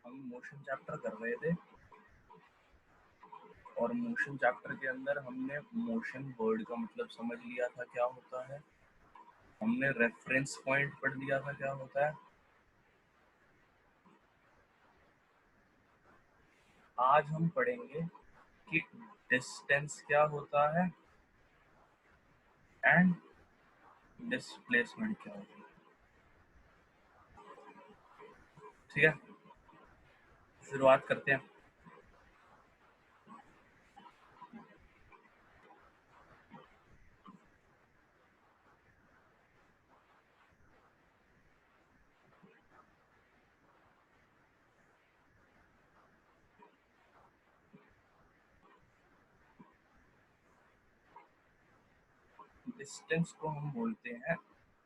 हम motion chapter कर रहे थे और मोशन चैप्टर के अंदर हमने मोशन वर्ड का मतलब समझ लिया था क्या होता है, हमने रेफरेंस पॉइंट पढ़ लिया था क्या होता है। आज हम पढ़ेंगे कि डिस्टेंस क्या होता है एंड डिस्प्लेसमेंट क्या होता है। ठीक है, शुरुआत करते हैं। डिस्टेंस को हम बोलते हैं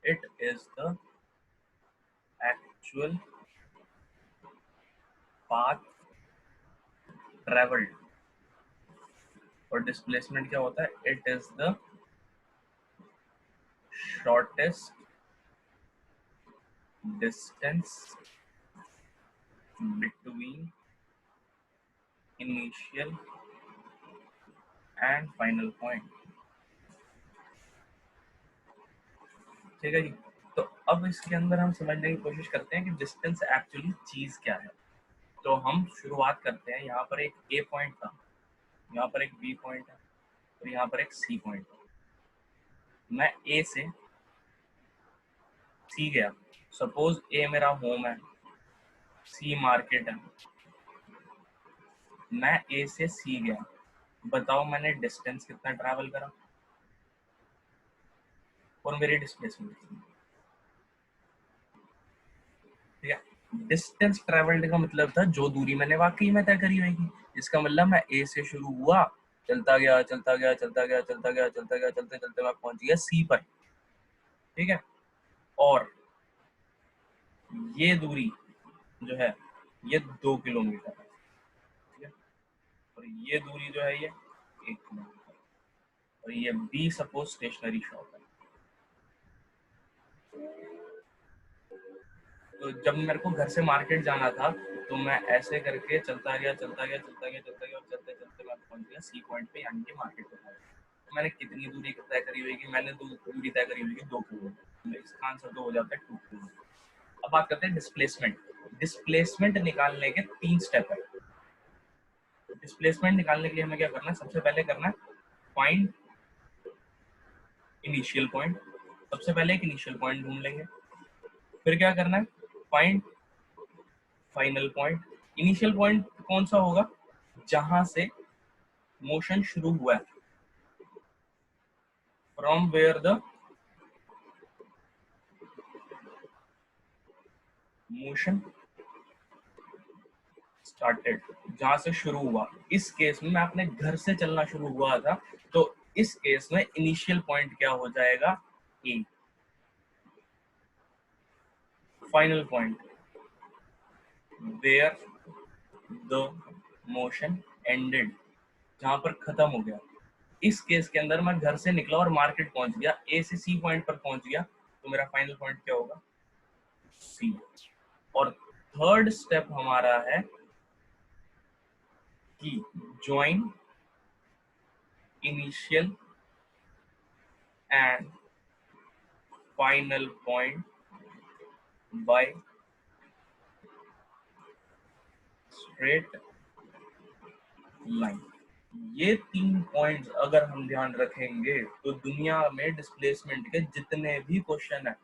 it is the actual path travelled, और डिस्प्लेसमेंट क्या होता है, it is the shortest distance between initial and final point. ठीक है जी। तो अब इसके अंदर हम समझने की कोशिश करते हैं कि डिस्टेंस एक्चुअली चीज क्या है। तो हम शुरुआत करते हैं, यहाँ पर एक ए पॉइंट था, यहाँ पर एक बी पॉइंट है और यहाँ पर एक सी पॉइंट है। मैं ए से सी गया, सपोज ए मेरा होम है, सी मार्केट है, मैं ए से सी गया, बताओ मैंने डिस्टेंस कितना ट्रैवल करा और मेरी डिस्प्लेसमेंट कितनी। ठीक है, डिस्टेंस ट्रैवल्ड का मतलब था जो दूरी मैंने वाकई में तय करी होगी। इसका मतलब मैं ए से शुरू हुआ, चलता गया चलता गया चलता गया चलता गया चलता गया, चलते चलते मैं पहुंच गया सी पर। ठीक है, और ये दूरी जो है ये 2 किलोमीटर है। ठीक है, और ये दूरी जो है ये 1 किलोमीटर, और ये बी सपोज स्टेशनरी शॉप है। तो जब मेरे को घर से मार्केट जाना था तो मैं ऐसे करके चलता गया चलता गया चलता गया चलता गया और चलते चलते मैं पहुंच गया सी पॉइंट पे, यानी कि मार्केट पे पहुंच गया। तो मैंने कितनी दूरी तय करी होगी, मैंने दूरी तय करी होगी 2 किलोमीटर। तो इसका आंसर तो हो जाता है 2 किलोमीटर। अब बात करते हैं डिस्प्लेसमेंट। डिस्प्लेसमेंट निकालने के 3 स्टेप है। डिस्प्लेसमेंट निकालने के लिए हमें क्या करना है, सबसे पहले करना है फाइंड इनिशियल पॉइंट। सबसे पहले एक इनिशियल पॉइंट ढूंढ लेंगे, फिर क्या करना है find final point. Initial point कौन सा होगा, जहां से मोशन शुरू हुआ है, from where the motion started, जहां से शुरू हुआ। इस केस में मैं अपने घर से चलना शुरू हुआ था, तो इस केस में इनिशियल पॉइंट क्या हो जाएगा, A. Final point where the motion ended, जहां पर खत्म हो गया। इस केस के अंदर मैं घर से निकला और मार्केट पहुंच गया, ए से सी पॉइंट पर पहुंच गया, तो मेरा फाइनल पॉइंट क्या होगा, सी। और थर्ड स्टेप हमारा है कि join initial and final point by straight line. ये 3 पॉइंट्स अगर हम ध्यान रखेंगे तो दुनिया में डिस्प्लेसमेंट के जितने भी क्वेश्चन है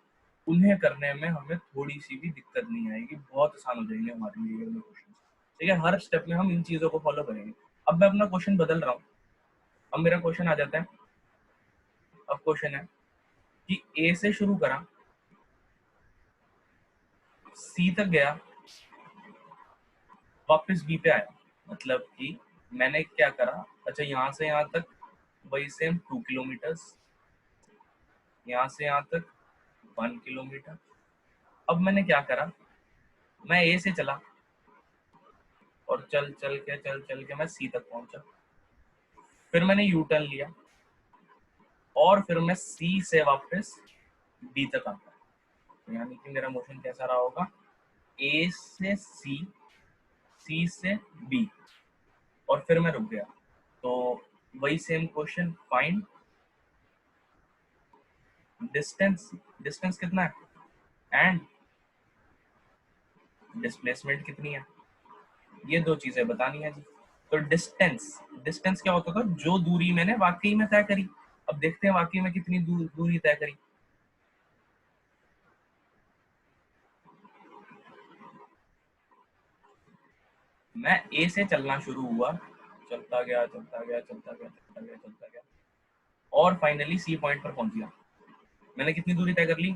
उन्हें करने में हमें थोड़ी सी भी दिक्कत नहीं आएगी, बहुत आसान हो जाएंगे हमारे लिए ये क्वेश्चन। ठीक है, हर स्टेप में हम इन चीजों को फॉलो करेंगे। अब मैं अपना क्वेश्चन बदल रहा हूँ। अब मेरा क्वेश्चन आ जाता है, अब क्वेश्चन है कि ए से शुरू करा, सी तक गया, वापस बी पे आया। मतलब कि मैंने क्या करा, अच्छा यहाँ से यहाँ तक वही सेम 2 किलोमीटर, यहाँ से यहाँ तक 1 किलोमीटर। अब मैंने क्या करा, मैं ए से चला और चल चल के मैं सी तक पहुंचा, फिर मैंने यू टर्न लिया और फिर मैं सी से वापस बी तक आता। यानी कि मेरा मोशन कैसा रहा होगा, ए से सी सी से बी, और फिर मैं रुक गया। तो वही same question, find distance, distance कितना है एंड डिस्प्लेसमेंट कितनी है, ये दो चीजें बतानी है जी। तो डिस्टेंस, डिस्टेंस क्या होता था, जो दूरी मैंने वाकई में तय करी। अब देखते हैं वाकई में कितनी दूरी तय करी। मैं ए से चलना शुरू हुआ, चलता गया चलता गया चलता गया चलता गया चलता गया, और फाइनली सी पॉइंट पर पहुंच गया। मैंने कितनी दूरी तय कर ली,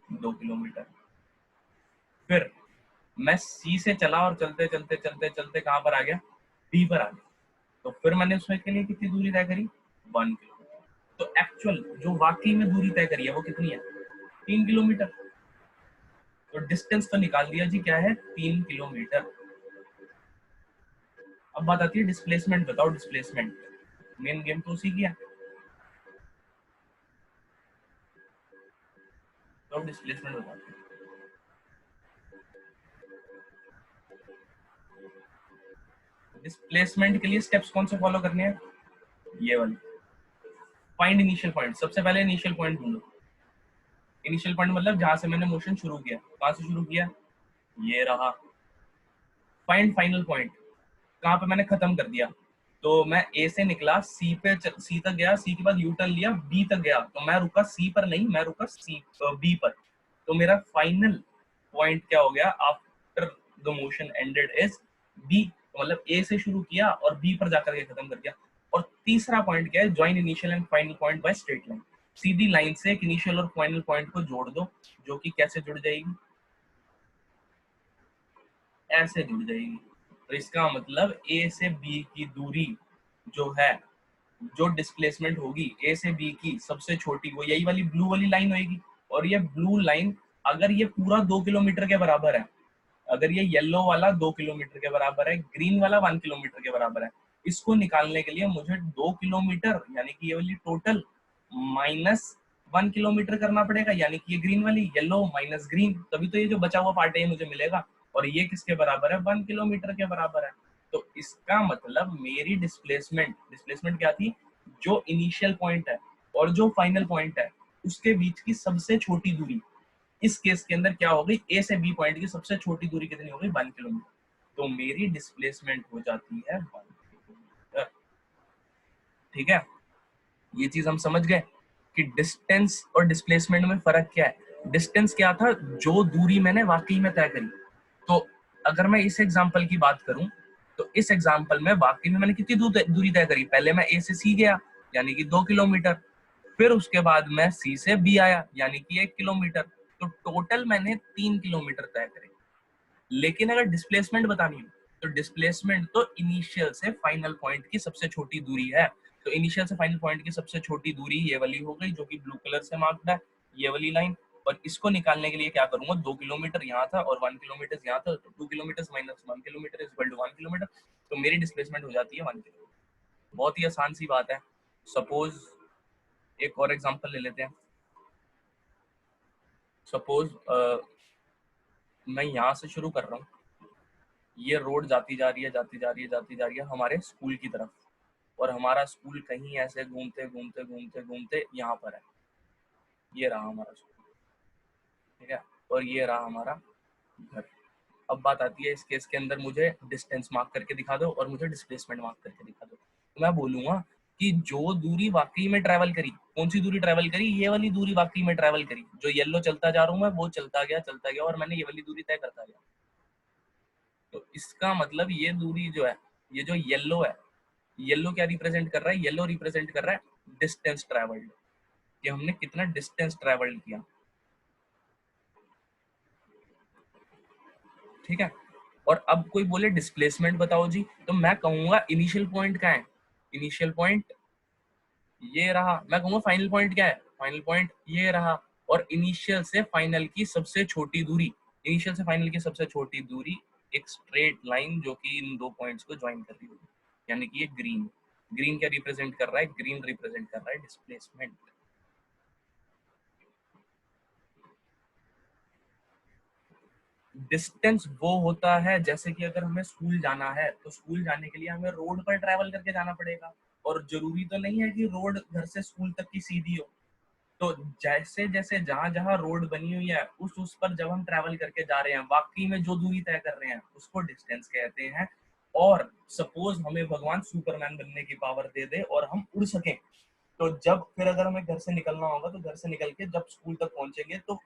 2 किलोमीटर। फिर मैं सी से चला और चलते चलते चलते चलते कहां पर आ गया, बी पर आ गया। तो फिर मैंने उसमें के लिए कितनी दूरी तय करी, 1 किलोमीटर। तो एक्चुअल जो वाकई में दूरी तय करी है वो कितनी है, 3 किलोमीटर। तो डिस्टेंस तो निकाल दिया जी, क्या है, 3 किलोमीटर। अब बात आती है डिस्प्लेसमेंट, बताओ डिस्प्लेसमेंट, मेन गेम तो उसी की है। तो अब डिस्प्लेसमेंट बताते हैं। डिस्प्लेसमेंट के लिए स्टेप्स कौन से फॉलो करने हैं, ये वाले, फाइंड इनिशियल पॉइंट। सबसे पहले इनिशियल पॉइंट ढूंढो। इनिशियल पॉइंट मतलब जहां से मैंने मोशन शुरू किया, कहां से शुरू किया, ये रहा। फाइंड फाइनल पॉइंट, कहां पे मैंने खत्म कर दिया। तो मैं ए से निकला, सी पे सी तक गया, सी के बाद यू टर्न लिया, बी तक गया। तो मैं रुका सी पर नहीं, मैं रुका सी बी पर। तो मेरा फाइनल पॉइंट क्या हो गया after the motion ended is B. मतलब ए से शुरू किया और बी पर जाकर के खत्म कर दिया। और तीसरा पॉइंट क्या है, join initial and final point by straight line. Sidhi line से एक इनिशियल और फाइनल पॉइंट को जोड़ दो, जो कि कैसे जुड़ जाएगी, ऐसे जुड़ जाएगी। तो इसका मतलब ए से बी की दूरी जो है, जो डिस्प्लेसमेंट होगी ए से बी की सबसे छोटी, वो यही वाली ब्लू वाली लाइन होगी। और ये ब्लू लाइन अगर ये पूरा 2 किलोमीटर के बराबर है, अगर ये येलो वाला 2 किलोमीटर के बराबर है, ग्रीन वाला 1 किलोमीटर के बराबर है, इसको निकालने के लिए मुझे 2 किलोमीटर यानी कि ये वाली टोटल माइनस 1 किलोमीटर करना पड़ेगा, यानी कि ये ग्रीन वाली, येलो माइनस ग्रीन, तभी तो ये जो बचा हुआ पार्ट है मुझे मिलेगा। और ये किसके बराबर है, 1 किलोमीटर के बराबर है। तो इसका मतलब मेरी डिस्प्लेसमेंट, डिस्प्लेसमेंट क्या थी, जो इनिशियल पॉइंट है और जो फाइनल पॉइंट है उसके बीच की सबसे छोटी दूरी। इस केस के अंदर क्या हो गई, ए से बी पॉइंट की सबसे छोटी दूरी कितनी हो गई, 1 किलोमीटर। तो मेरी डिस्प्लेसमेंट हो जाती है 1 किलोमीटर। ठीक है, ये चीज हम समझ गए कि डिस्टेंस और डिस्प्लेसमेंट में फर्क क्या है। डिस्टेंस क्या था, जो दूरी मैंने वाकई में तय करी। तो अगर मैं इस एग्जांपल की बात करूं, तो इस एग्जांपल में वाकई में मैंने कितनी दूरी तय करी, पहले मैं ए से सी गया यानी कि 2 किलोमीटर, फिर उसके बाद मैं सी से बी आया यानी कि 1 किलोमीटर। तो टोटल मैंने 3 किलोमीटर तय करे। लेकिन अगर डिस्प्लेसमेंट बतानी हो, तो डिस्प्लेसमेंट तो इनिशियल से फाइनल पॉइंट की सबसे छोटी दूरी है। तो इनिशियल से फाइनल पॉइंट की सबसे छोटी दूरी ये वाली हो गई, जो कि ब्लू कलर से मार्क्ड है, ये वाली लाइन। और इसको निकालने के लिए क्या करूंगा, 2 किलोमीटर यहाँ था और 1 किलोमीटर यहाँ था, तो 2 kilometre minus 1 kilometre is equal to 1 kilometre. तो मेरी डिस्प्लेसमेंट हो जाती है 1 किलोमीटर। बहुत ही आसान सी बात है। सपोज एक और एग्जांपल ले लेते हैं। सपोज मैं यहाँ से शुरू कर रहा हूँ, ये रोड जाती जा रही है, जाती जा रही है, जाती जा रही है हमारे स्कूल की तरफ। और हमारा स्कूल कहीं ऐसे घूमते घूमते घूमते घूमते यहाँ पर है, ये रहा हमारा स्कूल। ठीक है, और ये रहा हमारा घर। अब बात आती है इस केस के अंदर, मुझे डिस्टेंस मार्क करके दिखा दो और मुझे डिस्प्लेसमेंट मार्क करके दिखा दो। तो मैं बोलूंगा कि जो दूरी वाकई में ट्रैवल करी, कौन सी दूरी ट्रैवल करी, ये वाली दूरी वाकई में ट्रैवल करी। जो येलो चलता जा रहा हूँ मैं, वो चलता गया और मैंने ये वाली दूरी तय करता गया। तो इसका मतलब ये दूरी जो है, ये जो येलो है, येलो क्या रिप्रेजेंट कर रहा है, येलो रिप्रेजेंट कर रहा है डिस्टेंस ट्रैवल्ड, कि हमने कितना डिस्टेंस ट्रैवल किया। ठीक है, और अब कोई बोले डिस्प्लेसमेंट बताओ जी, तो मैं कहूंगा इनिशियल पॉइंट क्या है, इनिशियल पॉइंट ये रहा। मैं कहूंगा फाइनल पॉइंट क्या है, फाइनल पॉइंट ये रहा। और इनिशियल से फाइनल की सबसे छोटी दूरी, इनिशियल से फाइनल की सबसे छोटी दूरी एक स्ट्रेट लाइन जो कि इन दो पॉइंट्स को ज्वाइन कर रही होगी, यानी कि ये ग्रीन। ग्रीन क्या रिप्रेजेंट कर रहा है, ग्रीन रिप्रेजेंट कर रहा है डिस्प्लेसमेंट। डिस्टेंस वो होता है जैसे कि अगर हमें स्कूल जाना है तो स्कूल जाने के लिए हमें रोड पर ट्रैवल करके जाना पड़ेगा, और जरूरी तो नहीं है कि रोड घर से स्कूल तक की सीधी हो। तो जैसे जैसे जहां जहां रोड बनी हुई है उस पर जब हम ट्रैवल करके जा रहे हैं, वाकई में जो दूरी तय कर रहे हैं उसको डिस्टेंस कहते हैं। और सपोज हमें भगवान सुपरमैन बनने की पावर दे दे और हम उड़ सकें, तो जब फिर अगर हमें घर से निकलना होगा तो घर से निकल के जब स्कूल तक पहुंचेंगे तो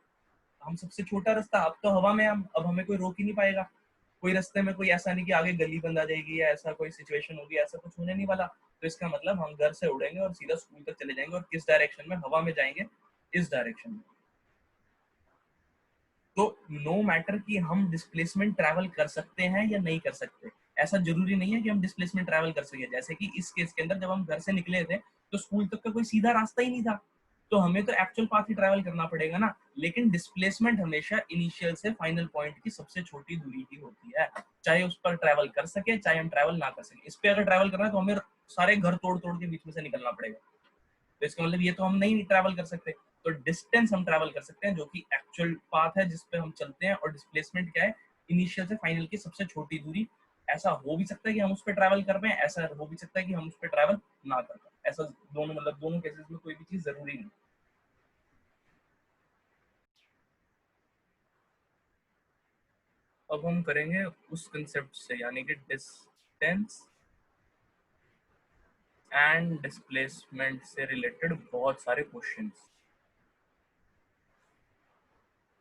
हम सबसे छोटा रास्ता, अब तो हवा में, हम अब हमें कोई रोक ही नहीं पाएगा। कोई रास्ते में कोई ऐसा नहीं कि आगे गली बंद आ जाएगी या ऐसा कोई सिचुएशन होगी, ऐसा कुछ होने नहीं वाला। तो इसका मतलब हम घर से उड़ेंगे और सीधा स्कूल तक चले जाएंगे, और किस डायरेक्शन में, हवा में जाएंगे, इस डायरेक्शन में। तो नो मैटर कि हम डिस्प्लेसमेंट ट्रैवल कर सकते हैं या नहीं कर सकते, ऐसा जरूरी नहीं है कि हम डिस्प्लेसमेंट ट्रैवल कर सके। जैसे कि इस केस के अंदर जब हम घर से निकले थे तो स्कूल तक का कोई सीधा रास्ता ही नहीं था, तो हमें तो एक्चुअल पाथ ही ट्रैवल करना पड़ेगा ना। लेकिन डिस्प्लेसमेंट हमेशा इनिशियल से फाइनल पॉइंट की सबसे छोटी दूरी ही होती है, चाहे उस पर ट्रैवल कर सके चाहे हम ट्रैवल ना कर सके। इस पे अगर ट्रैवल करना है तो हमें सारे घर तोड़ तोड़ के बीच में से निकलना पड़ेगा, तो इसका मतलब ये तो हम नहीं ट्रैवल कर सकते। तो डिस्टेंस हम ट्रैवल कर सकते हैं जो कि एक्चुअल पाथ है जिस पे हम चलते हैं, और डिस्प्लेसमेंट क्या है, इनिशियल से फाइनल की सबसे छोटी दूरी। ऐसा हो भी सकता है कि हम उस पर ट्रैवल कर रहे हैं, ऐसा हो भी सकता है कि हम उस पर ट्रैवल ना कर पाए। ऐसा दोनों, मतलब दोनों केसेस में कोई भी चीज जरूरी नहीं। अब हम करेंगे उस कंसेप्ट से, यानी कि डिस्टेंस एंड डिस्प्लेसमेंट से रिलेटेड बहुत सारे क्वेश्चंस।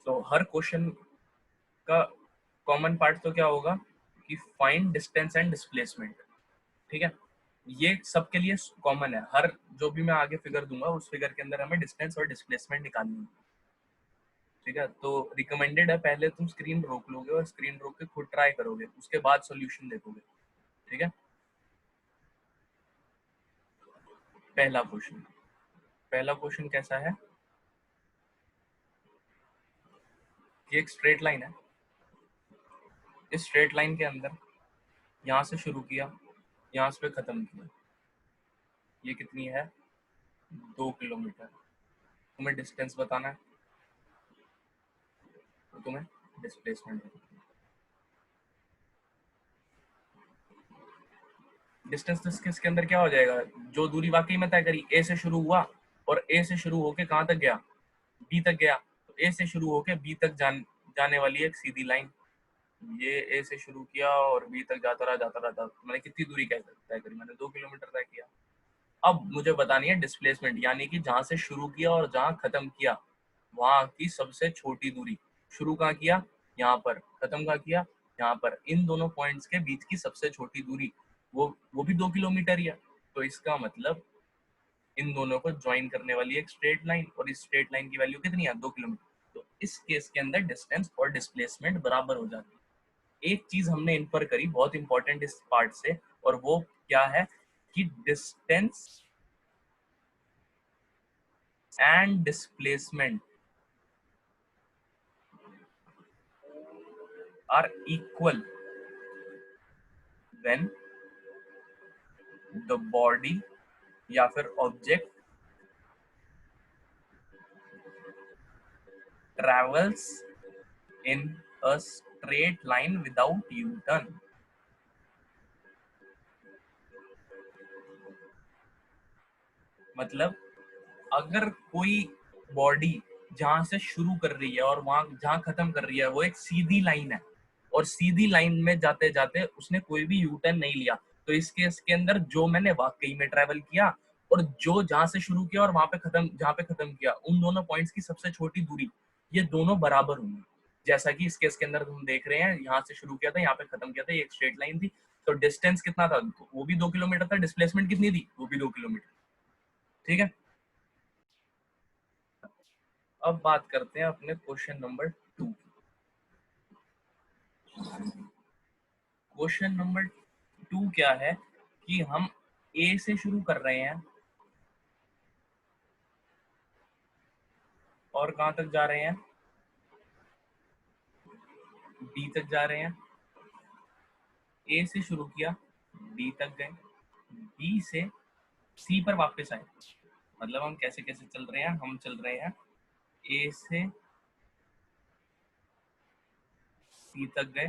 तो हर क्वेश्चन का कॉमन पार्ट तो क्या होगा कि फाइंड डिस्टेंस एंड डिस्प्लेसमेंट। ठीक है, ये सबके लिए कॉमन है। हर जो भी मैं आगे फिगर दूंगा उस फिगर के अंदर हमें डिस्टेंस और डिस्प्लेसमेंट निकालनी है। ठीक है, तो रिकमेंडेड है पहले तुम स्क्रीन रोक लोगे और स्क्रीन रोक के खुद ट्राई करोगे, उसके बाद सॉल्यूशन देखोगे। ठीक है, पहला क्वेश्चन। पहला क्वेश्चन कैसा है, ये एक स्ट्रेट लाइन है। इस स्ट्रेट लाइन के अंदर यहाँ से शुरू किया, यहाँ से खत्म किया, ये कितनी है, 2 किलोमीटर। तुम्हें डिस्टेंस बताना है तो तुम्हें डिस्प्लेसमेंट। डिस्टेंस किसके अंदर क्या हो जाएगा, जो दूरी वाकई में तय करी, ए से शुरू हुआ और ए से शुरू होके कहाँ तक गया, बी तक गया। तो ए से शुरू होके बी तक जाने वाली एक सीधी लाइन, ये ए से शुरू किया और बी तक जाता रहा, मैंने कितनी दूरी तय करी, मैंने 2 किलोमीटर तय किया। अब मुझे बतानी है डिस्प्लेसमेंट, यानी कि जहां से शुरू किया और जहां खत्म किया वहां की सबसे छोटी दूरी। शुरू कहाँ किया, यहाँ पर, खत्म कहाँ किया, यहाँ पर, इन दोनों पॉइंट्स के बीच की सबसे छोटी दूरी, वो भी 2 किलोमीटर ही है। तो इसका मतलब इन दोनों को ज्वाइन करने वाली एक स्ट्रेट लाइन, और इस स्ट्रेट लाइन की वैल्यू कितनी है, 2 किलोमीटर। तो इस केस के अंदर डिस्टेंस और डिस्प्लेसमेंट बराबर हो जाती है। एक चीज हमने इन्फर करी बहुत इंपॉर्टेंट इस पार्ट से, और वो क्या है कि distance and displacement are equal when the body या फिर object travels in a straight line without U-turn। मतलब अगर कोई बॉडी जहां से शुरू कर रही है और वहां जहां खत्म कर रही है वो एक सीधी लाइन है, और सीधी लाइन में जाते जाते उसने कोई भी यू टर्न नहीं लिया, तो इस केस के अंदर जो मैंने वाकई में ट्रेवल किया और जो जहां से शुरू किया और वहां पे खत्म, जहां पे खत्म किया, उन दोनों पॉइंट्स की सबसे छोटी दूरी, ये दोनों बराबर होंगी। जैसा कि इस केस के अंदर हम देख रहे हैं, यहाँ से शुरू किया था, यहाँ पे खत्म किया था, ये एक स्ट्रेट लाइन थी। तो डिस्टेंस कितना था, वो भी 2 किलोमीटर था। डिस्प्लेसमेंट कितनी थी, वो भी 2 किलोमीटर। ठीक है, अब बात करते हैं अपने क्वेश्चन नंबर 2। क्वेश्चन नंबर 2 क्या है कि हम ए से शुरू कर रहे हैं और कहां तक जा रहे हैं, बी तक जा रहे हैं। ए से शुरू किया, बी तक गए, बी से सी पर वापस आए। मतलब हम कैसे कैसे चल रहे हैं, हम चल रहे हैं ए से सी तक गए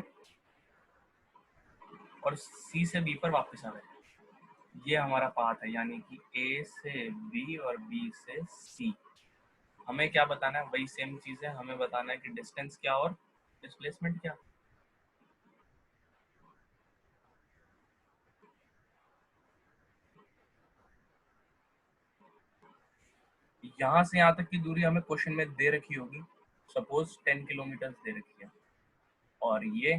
और सी से बी पर वापस आ गए। ये हमारा पाथ है, यानी कि ए से बी और बी से सी। हमें क्या बताना है? वही सेम चीज है, हमें बताना है कि डिस्टेंस क्या और डिस्प्लेसमेंट क्या। यहाँ से यहाँ तक की दूरी हमें क्वेश्चन में दे रखी होगी, सपोज 10 किलोमीटर दे रखी है और ये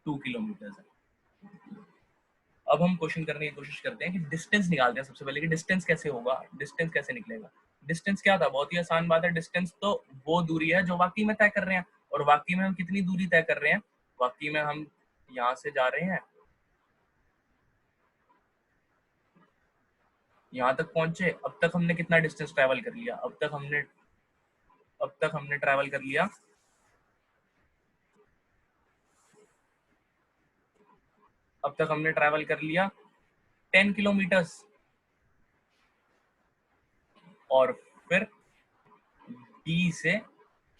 2 किलोमीटर है। अब हम क्वेश्चन करने की कोशिश करते हैं कि डिस्टेंस निकालते हैं सबसे पहले, कि डिस्टेंस कैसे होगा, डिस्टेंस कैसे निकलेगा। डिस्टेंस क्या था? बहुत ही आसान बात है, डिस्टेंस तो वो दूरी है जो वाकई में तय कर रहे हैं। और वाकई में हम कितनी दूरी तय कर रहे हैं? वाकई में हम यहाँ से जा रहे हैं, यहाँ तक पहुंचे, अब तक हमने कितना डिस्टेंस ट्रैवल कर लिया? अब तक हमने ट्रैवल कर लिया, अब तक हमने ट्रैवल कर लिया 10 किलोमीटर्स। और फिर बी से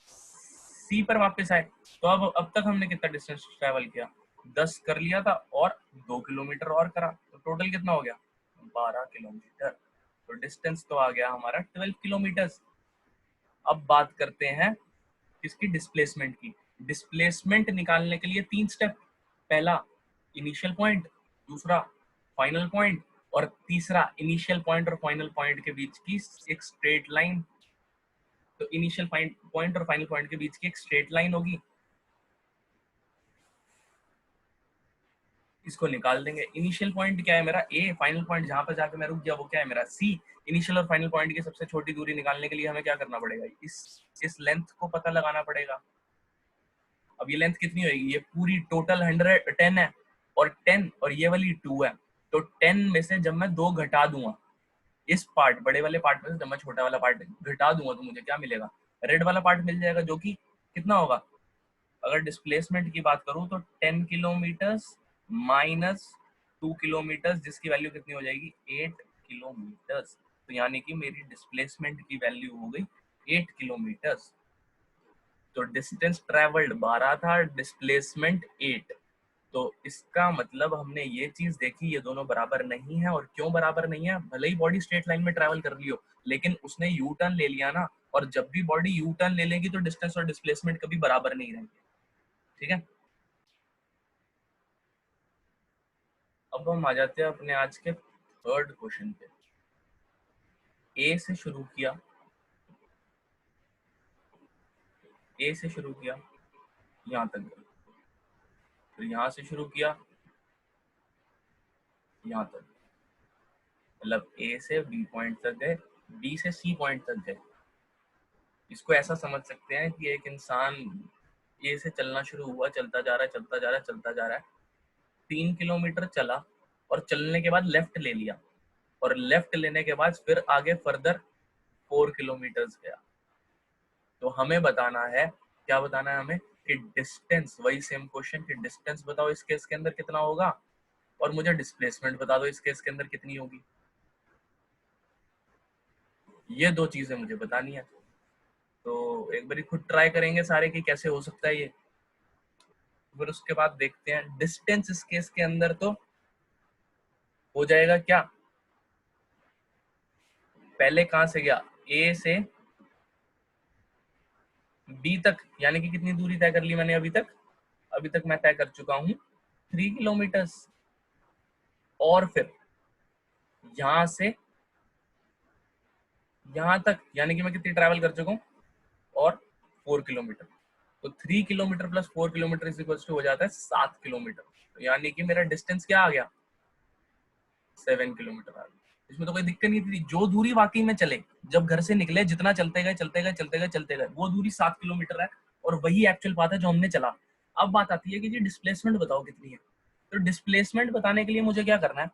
सी पर वापस आए, तो अब तक हमने कितना डिस्टेंस ट्रैवल किया? 10 कर लिया था और 2 किलोमीटर और करा, तो टोटल कितना हो गया? 12 किलोमीटर। तो डिस्टेंस तो आ गया हमारा 12 किलोमीटर। अब बात करते हैं किसकी? डिस्प्लेसमेंट की। डिस्प्लेसमेंट निकालने के लिए 3 स्टेप। पहला इनिशियल पॉइंट, दूसरा फाइनल पॉइंट, और तीसरा इनिशियल पॉइंट और फाइनल पॉइंट के बीच की एक स्ट्रेट लाइन। तो इनिशियल पॉइंट और फाइनल पॉइंट के बीच की एक स्ट्रेट लाइन होगी, इसको निकाल देंगे। इनिशियल पॉइंट क्या है मेरा? ए। फाइनल पॉइंट जहां पर जाकर मैं रुक गया वो क्या है मेरा? सी। इनिशियल और फाइनल पॉइंट की सबसे छोटी दूरी निकालने के लिए हमें क्या करना पड़ेगा? इस लेंथ को पता लगाना पड़ेगा। अब ये लेंथ कितनी होगी? ये पूरी टोटल 110 है, और 10 और ये वाली 2 है। तो 10 में से जब मैं 2 घटा दूंगा, इस पार्ट बड़े वाले पार्ट में से जब मैं छोटा वाला पार्ट घटा दूंगा, तो मुझे क्या मिलेगा? रेड वाला पार्ट मिल जाएगा, जो कि कितना होगा? अगर डिस्प्लेसमेंट की बात करूं तो 10 किलोमीटर्स माइनस 2 किलोमीटर्स, जिसकी वैल्यू कितनी हो जाएगी? 8 किलोमीटर्स। तो यानी कि मेरी डिस्प्लेसमेंट की वैल्यू हो गई 8 किलोमीटर्स। तो डिस्टेंस ट्रेवल्ड 12 था, डिस्प्लेसमेंट 8। तो इसका मतलब हमने ये चीज देखी, ये दोनों बराबर नहीं है। और क्यों बराबर नहीं है? भले ही बॉडी स्ट्रेट लाइन में ट्रैवल कर रही हो, लेकिन उसने यू टर्न ले लिया ना, और जब भी बॉडी यू टर्न ले लेगी तो डिस्टेंस और डिस्प्लेसमेंट कभी बराबर नहीं रहेंगे। ठीक है, अब हम आ जाते हैं अपने आज के थर्ड क्वेश्चन पे। ए से शुरू किया, ए से शुरू किया, यहाँ तक गए, फिर यहाँ से शुरू किया, यहाँ तक, मतलब ए से बी पॉइंट तक गए, बी से सी पॉइंट तक गए। इसको ऐसा समझ सकते हैं कि एक इंसान ए से चलना शुरू हुआ, चलता जा रहा है, चलता जा रहा है, चलता जा रहा है, 3 किलोमीटर चला, और चलने के बाद लेफ्ट ले लिया, और लेफ्ट लेने के बाद फिर आगे फर्दर 4 किलोमीटर गया। तो हमें बताना है, क्या बताना है हमें? कि डिस्टेंस, वही सेम क्वेश्चन, कि डिस्टेंस बताओ इस केस के अंदर कितना होगा, और मुझे डिस्प्लेसमेंट बता दो इस केस के अंदर कितनी होगी। ये दो चीजें मुझे बतानी है। तो एक बार खुद ट्राई करेंगे सारे कि कैसे हो सकता है ये, फिर उसके बाद देखते हैं। डिस्टेंस इस केस के अंदर तो हो जाएगा क्या? पहले कहां से गया? ए से बी तक, यानी कि कितनी दूरी तय कर ली मैंने अभी तक? अभी तक मैं तय कर चुका हूं 3 किलोमीटर। और फिर यहां से यहां तक, यानी कि मैं कितनी ट्रैवल कर चुका हूँ? और 4 किलोमीटर। तो 3 kilometre plus 4 kilometre is equal to हो जाता है 7 किलोमीटर। तो यानी कि मेरा डिस्टेंस क्या आ गया? 7 किलोमीटर आ गया। इसमें तो कोई दिक्कत नहीं थी, जो दूरी वाकई में चले, जब घर से निकले जितना चलते गए चलते गए चलते गए चलते गए, वो दूरी 7 किलोमीटर है, और वही एक्चुअल बात है जो हमने चला। अब बात आती है कि जी डिस्प्लेसमेंट बताओ कितनी है। तो डिस्प्लेसमेंट बताने के लिए मुझे क्या करना है?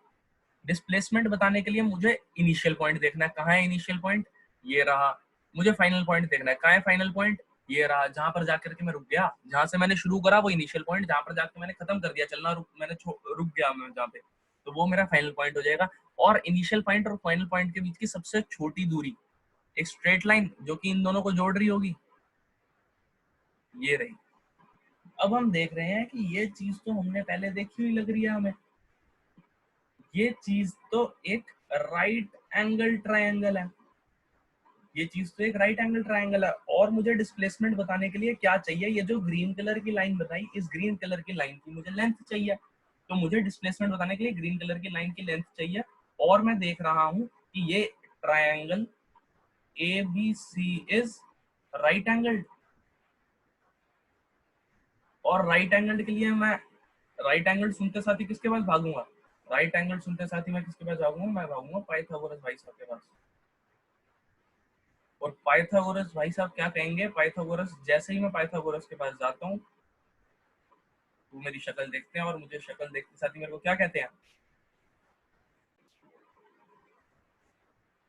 डिस्प्लेसमेंट बताने के लिए मुझे इनिशियल पॉइंट देखना है। कहाँ है इनिशियल पॉइंट? ये रहा। मुझे फाइनल पॉइंट देखना है। कहाँ है फाइनल पॉइंट? ये रहा। जहां पर जाकर के मैं रुक गया, जहां से मैंने शुरू करा वो इनिशियल पॉइंट, जहां पर जाकर मैंने खत्म कर दिया चलना, रुक गया मैं जहाँ पे, तो वो मेरा फाइनल पॉइंट हो जाएगा। और इनिशियल पॉइंट और फाइनल पॉइंट के बीच की सबसे छोटी दूरी, एक स्ट्रेट लाइन जो कि इन दोनों को जोड़ रही होगी, ये रही। अब हम देख रहे हैं कि ये चीज तो हमने पहले देखी हुई लग रही है हमें, ये चीज तो एक राइट एंगल ट्रायंगल है, ये चीज तो एक राइट एंगल ट्रायंगल है। और मुझे डिस्प्लेसमेंट बताने के लिए क्या चाहिए, ये जो ग्रीन कलर की लाइन बताई, इस ग्रीन कलर की लाइन की मुझे लेंथ चाहिए। तो मुझे डिस्प्लेसमेंट बताने के लिए ग्रीन कलर की लाइन की लेंथ चाहिए। और मैं देख रहा हूं कि ये triangle ABC is right angle, और राइट एंगल के लिए मैं राइट एंगल सुनते साथ ही किसके पास भागूंगा, राइट एंगल सुनते साथ ही मैं किसके पास भागूंगा, मैं भागूंगा पाइथागोरस भाई साहब के पास। और पाइथागोरस भाई साहब क्या कहेंगे, पाइथागोरस जैसे ही मैं पाइथागोरस के पास जाता हूँ, वो मेरी शक्ल देखते हैं और मुझे शक्ल देखते साथ ही मेरे को क्या कहते हैं,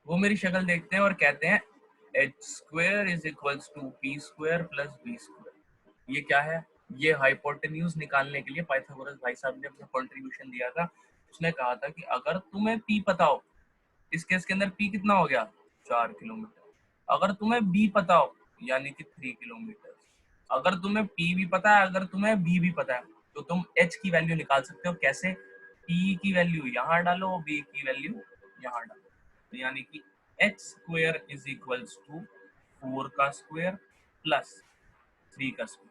वो मेरी शक्ल देखते हैं और कहते हैं H square is equals to P square plus B square. ये क्या है, ये हाइपोटेन्यूज निकालने के लिए पाइथागोरस भाई साहब ने अपना कंट्रीब्यूशन दिया था। उसने कहा था कि अगर तुम्हें पी पता हो, इस केस के अंदर पी कितना हो गया 4 किलोमीटर, अगर तुम्हें बी पता हो यानी कि 3 किलोमीटर, अगर तुम्हें पी भी पता है, अगर तुम्हें बी भी पता है, तो तुम एच की वैल्यू निकाल सकते हो। कैसे, पी की वैल्यू यहाँ डालो, बी की वैल्यू यहाँ डालो, तो यानी कि H square is equals to 4 का स्क्वायर प्लस 3 का स्क्वायर।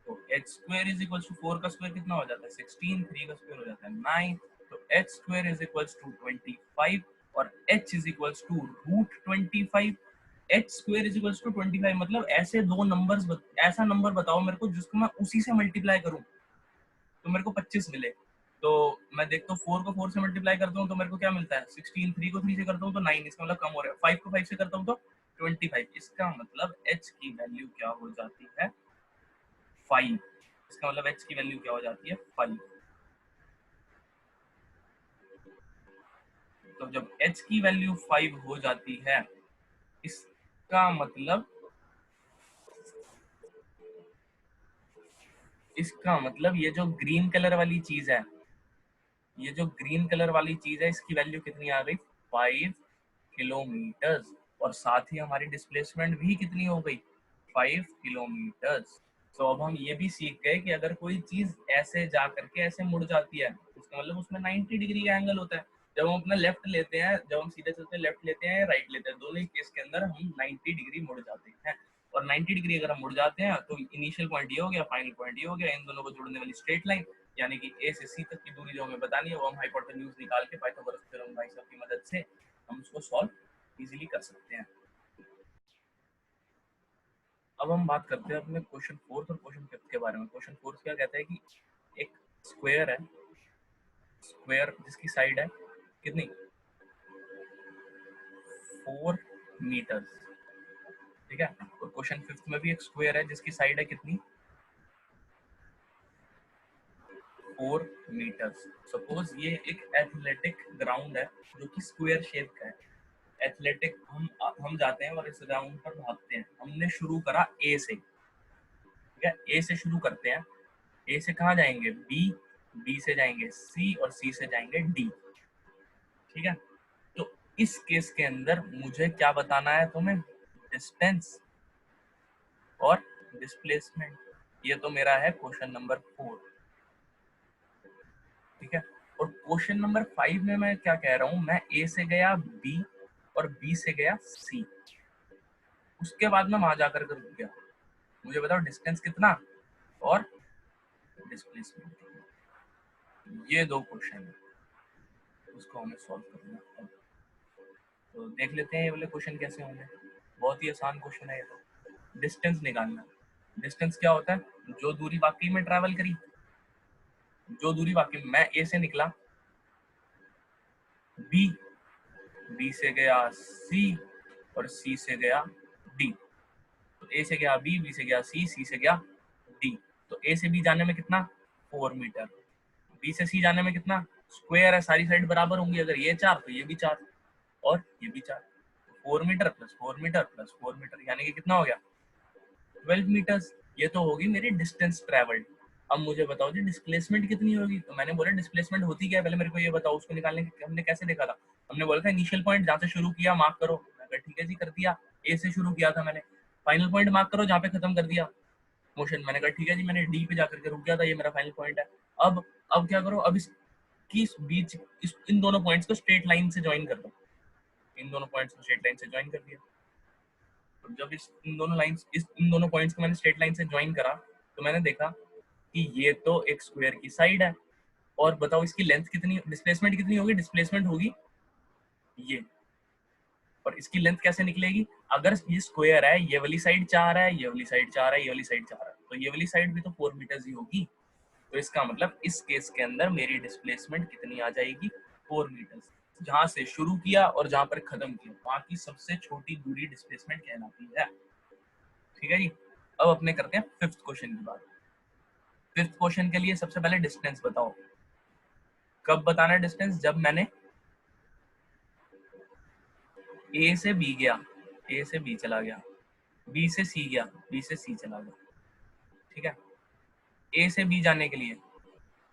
तो H square is equals to 4 का स्क्वायर कितना हो जाता है 16, 3 का स्क्वायर हो जाता है 9, तो H square is equals to 25 और h is equals to root 25। H square is equals to 25 मतलब ऐसे दो नंबर्स, ऐसा नंबर बताओ मेरे को जिसको मैं उसी से मल्टीप्लाई करूं तो मेरे को 25 मिले। तो मैं देखता हूँ 4 को 4 से मल्टीप्लाई करता हूँ तो मेरे को क्या मिलता है 16, 3 को 3 से करता हूँ तो 9, इसका मतलब कम हो रहा है, 5 को 5 से करता हूँ तो 25, इसका मतलब h की वैल्यू क्या हो जाती है 5, इसका मतलब h की वैल्यू क्या हो जाती है 5। तो जब h की वैल्यू 5 हो जाती है, इसका मतलब, इसका मतलब ये जो ग्रीन कलर वाली चीज है, ये जो ग्रीन कलर वाली चीज है, इसकी वैल्यू कितनी आ गई 5 किलोमीटर्स, और साथ ही हमारी डिस्प्लेसमेंट भी कितनी हो गई 5 किलोमीटर्स। तो अब हम ये भी सीख गए कि अगर कोई चीज ऐसे जा करके ऐसे मुड़ जाती है, उसका मतलब उसमें 90 डिग्री का एंगल होता है। जब हम अपना लेफ्ट लेते हैं, जब हम सीधे चलते हैं लेफ्ट लेते हैं राइट लेते हैं, दोनों ही केस के अंदर हम 90 डिग्री मुड़ जाते हैं। और 90 डिग्री अगर हम मुड़ जाते हैं तो इनिशियल पॉइंट ये हो गया, फाइनल पॉइंट ये हो गया, इन दोनों को जोड़ने वाली स्ट्रेट लाइन यानी कि ए से सी तक की दूरी जो हमें बतानी है वो हम हाइपोटेन्यूज निकाल के पाइथागोरस थ्योरम भाई साहब की मदद से हम उसको सॉल्व इजीली कर सकते हैं। अब हम बात करते हैं अपने क्वेश्चन फोर्थ और क्वेश्चन फिफ्थ के बारे में। क्वेश्चन फोर्थ क्या कहता है कि एक स्क्वायर है, स्क्वायर जिसकी साइड है कितनी 4 मीटर्स, ठीक है। और क्वेश्चन फिफ्थ में भी एक स्क्वायर है जिसकी साइड है कितनी 4 मीटर्स। सपोज ये एक एथलेटिक ग्राउंड है जो कि स्क्वायर शेप का है। एथलेटिक हम जाते हैं और इस ग्राउंड पर भागते हैं। हमने शुरू करा ए से, ठीक है, ए से शुरू करते हैं। ए से कहाँ जाएंगे बी, बी से जाएंगे सी और सी से जाएंगे डी, ठीक है। तो इस केस के अंदर मुझे क्या बताना है तुम्हें, डिस्टेंस और डिस्प्लेसमेंट। ये तो मेरा है क्वेश्चन नंबर 4, ठीक है। और क्वेश्चन नंबर 5 में मैं क्या कह रहा हूं, मैं ए से गया बी और बी से गया सी, उसके बाद मैं वहां जाकर के रुक गया। मुझे बताओ डिस्टेंस कितना और डिस्प्लेसमेंट। ये दो क्वेश्चन है, उसको हमें सॉल्व करना है। तो देख लेते हैं ये वाले क्वेश्चन कैसे होंगे। बहुत ही आसान क्वेश्चन है ये तो। डिस्टेंस निकालना, डिस्टेंस क्या होता है जो दूरी वाकई में ट्रैवल करी, जो दूरी वाकई मैं ए से निकला बी, बी से गया सी और सी से गया डी। तो ए से गया बी, बी से गया सी, सी से गया डी। तो ए से बी जाने में कितना 4 मीटर, बी से सी जाने में कितना, स्क्वायर है सारी साइड बराबर होंगी, अगर ये 4 तो ये भी 4 और ये भी 4, 4 metre plus 4 metre plus 4 metre यानी कि कितना हो गया 12 मीटर्स। ये तो होगी मेरी डिस्टेंस ट्रेवल्ड। अब मुझे बताओ जी डिस्प्लेसमेंट कितनी होगी। तो मैंने बोला डिस्प्लेसमेंट होती क्या है, पहले मेरे को ये बताओ। उसको निकालने के हमने कैसे देखा था, हमने बोला था इनिशियल पॉइंट जहाँ से शुरू किया मार्क करो। मैं ठीक है जी कर दिया, ए से शुरू किया था मैंने, फाइनल पॉइंट मार्क करो जहाँ पे खत्म कर दिया। मोशन। मैंने कहा ठीक है जी, मैंने डी पे जाकर के रुक गया था, ये मेरा फाइनल पॉइंट है। अब क्या करो, अब इसकी बीच इन दोनों पॉइंट्स को स्ट्रेट लाइन से ज्वाइन कर दो। इन दोनों पॉइंट्स को स्ट्रेट लाइन से ज्वाइन कर दिया। तो जब इन दोनों पॉइंट्स को मैंने स्ट्रेट लाइन से ज्वाइन करा तो मैंने देखा कि ये तो एक स्क्वायर की साइड है। और बताओ इसकी लेंथ कितनी, डिस्प्लेसमेंट कितनी होगी? डिस्प्लेसमेंट होगी ये। और इसकी लेंथ कैसे निकलेगी? अगर ये स्क्वायर है, ये वाली साइड 4 है, ये वाली साइड 4 है, ये वाली साइड 4 है, तो ये वाली साइड भी तो 4 मीटर्स ही होगी। तो इसका मतलब इस केस के अंदर मेरी डिस्प्लेसमेंट कितनी आ जाएगी? 4 मीटर्स। जहां से शुरू किया और जहां पर खत्म किया, वहां की सबसे छोटी दूरी डिस्प्लेसमेंट कहलाती है। ठीक है जी। अब अपने करते हैं फिफ्थ क्वेश्चन की बात। फिफ्थ क्वेश्चन के लिए सबसे पहले डिस्टेंस बताओ। कब बताना है डिस्टेंस? जब मैंने ए से बी गया, ए से बी चला गया, बी से सी गया, बी से सी चला गया। ठीक है। ए से बी जाने के लिए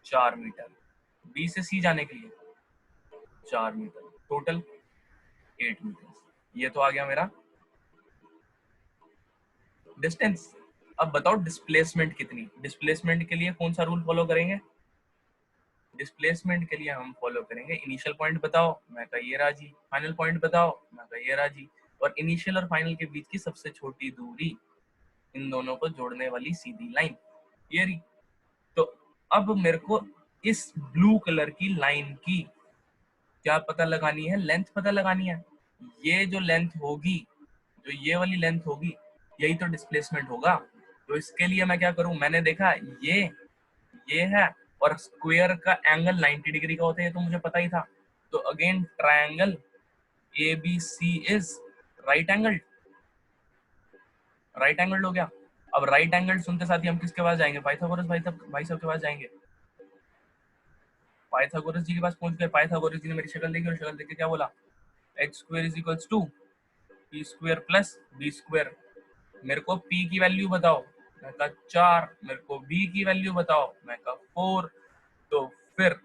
4 मीटर, बी से सी जाने के लिए 4 मीटर, टोटल 8 मीटर। ये तो आ गया मेरा डिस्टेंस। अब बताओ डिस्प्लेसमेंट कितनी? डिस्प्लेसमेंट के लिए कौन सा रूल फॉलो करेंगे? डिस्प्लेसमेंट के लिए हम फॉलो करेंगे इनिशियल पॉइंट बताओ, मैं कहा ये राजी। फाइनल पॉइंट बताओ, मैं कहा ये राजी। और इनिशियल और फाइनल के बीच की सबसे छोटी दूरी, इन दोनों को जोड़ने वाली सीधी लाइन, ये रही। तो अब मेरे को इस ब्लू कलर की लाइन की क्या पता लगानी है? लेंथ पता लगानी है। ये जो लेंथ होगी, जो ये वाली लेंथ होगी, यही तो डिस्प्लेसमेंट होगा। तो इसके लिए मैं क्या करूं? मैंने देखा ये है, और स्क्वायर का एंगल 90 डिग्री का होता है, ये तो मुझे पता ही था। तो again triangle ABC is right angle, right angle हो गया। अब राइट एंगल सुनते साथ ही हम किसके पास जाएंगे? पाइथागोरस भाई साहब के पास जाएंगे। पाइथागोरस जी के पास पहुंच गए। पाइथागोरस जी ने मेरी शक्ल देखी और शक्ल देख के क्या बोला? X square is equals to P square plus B square. मेरे को p की वैल्यू बताओ, मैं कहा 4। मेरे को b की वैल्यू बताओ, मैं कहा 4। तो फिर